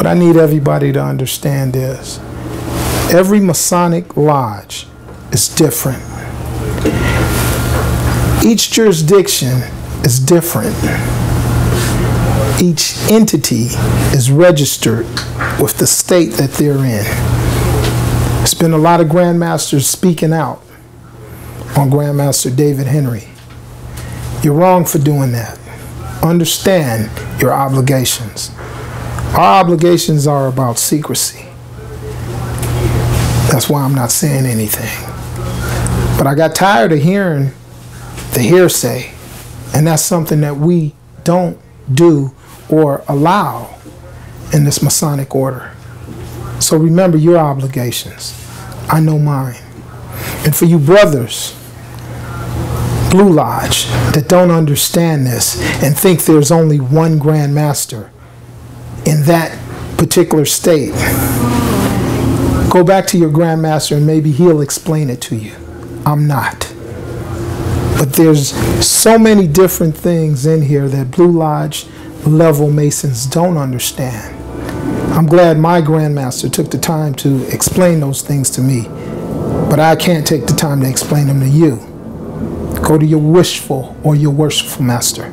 What I need everybody to understand is every Masonic lodge is different. Each jurisdiction is different. Each entity is registered with the state that they're in. There's been a lot of Grandmasters speaking out on Grandmaster David Henry. You're wrong for doing that. Understand your obligations. Our obligations are about secrecy. That's why I'm not saying anything. But I got tired of hearing the hearsay, and that's something that we don't do or allow in this Masonic order. So remember your obligations. I know mine. And for you brothers, Blue Lodge, that don't understand this and think there's only one Grand Master in that particular state, go back to your Grand Master and maybe he'll explain it to you. I'm not. But there's so many different things in here that Blue Lodge level Masons don't understand. I'm glad my Grandmaster took the time to explain those things to me, but I can't take the time to explain them to you. Go to your wishful or your worshipful master.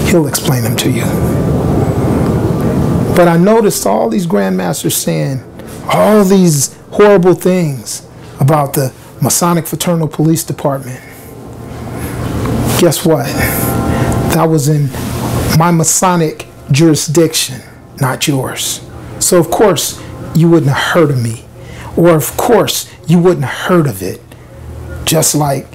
He'll explain them to you. But I noticed all these Grandmasters saying all these horrible things about the Masonic Fraternal Police Department. Guess what? That was in my Masonic jurisdiction, not yours. So of course you wouldn't have heard of me, or of course you wouldn't have heard of it. Just like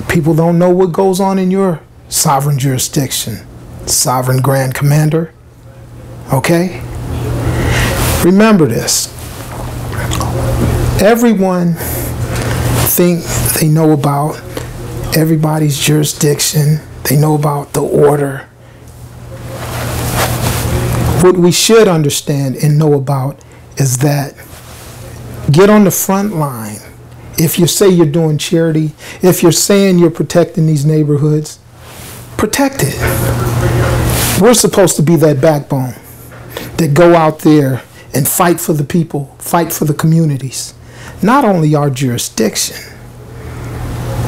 people don't know what goes on in your sovereign jurisdiction, Sovereign Grand Commander. Okay? Remember this. Everyone think they know about everybody's jurisdiction. They know about the order. What we should understand and know about is that get on the front line. If you say you're doing charity, if you're saying you're protecting these neighborhoods, protect it. We're supposed to be that backbone that go out there and fight for the people, fight for the communities. Not only our jurisdiction,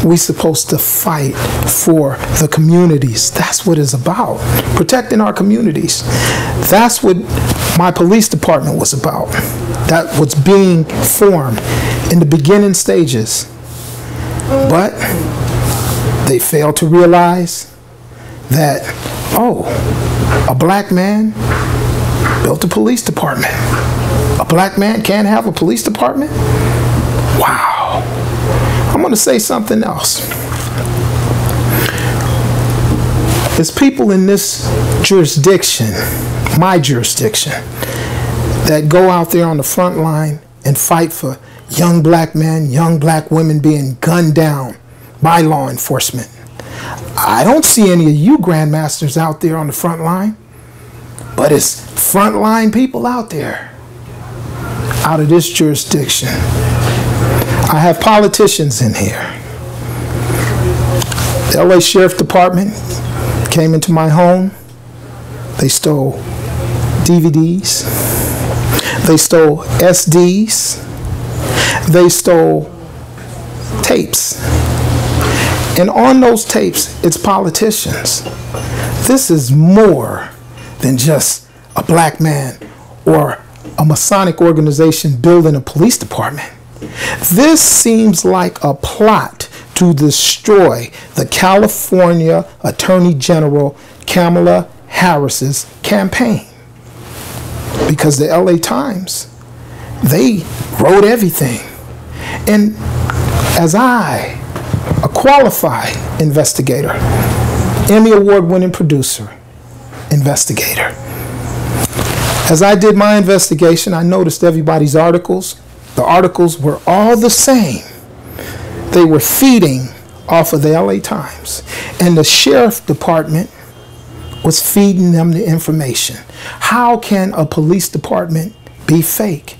we're supposed to fight for the communities. That's what it's about, protecting our communities. That's what my police department was about. That was being formed in the beginning stages. But they failed to realize that, oh, a black man built a police department. A black man can't have a police department? Wow. I'm going to say something else. There's people in this jurisdiction, my jurisdiction, that go out there on the front line and fight for young black men, young black women being gunned down by law enforcement. I don't see any of you Grandmasters out there on the front line, but it's frontline people out there, out of this jurisdiction. I have politicians in here. The L.A. Sheriff's Department came into my home. They stole DVDs. They stole SDs. They stole tapes. And on those tapes, it's politicians. This is more than just a black man or a Masonic organization building a police department. This seems like a plot to destroy the California Attorney General Kamala Harris's campaign. Because the LA Times, they wrote everything. And as a qualified investigator, Emmy Award-winning producer, investigator, as I did my investigation, I noticed everybody's articles. The articles were all the same. They were feeding off of the LA Times. And the Sheriff Department was feeding them the information. How can a police department be fake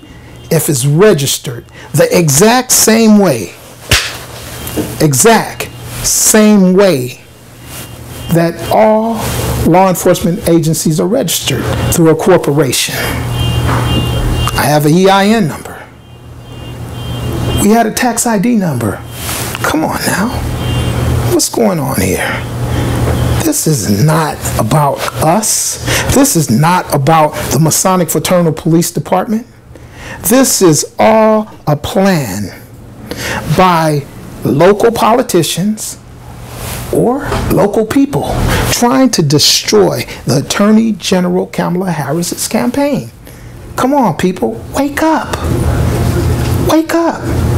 if it's registered the exact same way that all law enforcement agencies are registered through a corporation. I have an EIN number. We had a tax ID number. Come on now. What's going on here? This is not about us. This is not about the Masonic Fraternal Police Department. This is all a plan by local politicians or local people trying to destroy the Attorney General Kamala Harris's campaign. Come on, people, wake up. Wake up.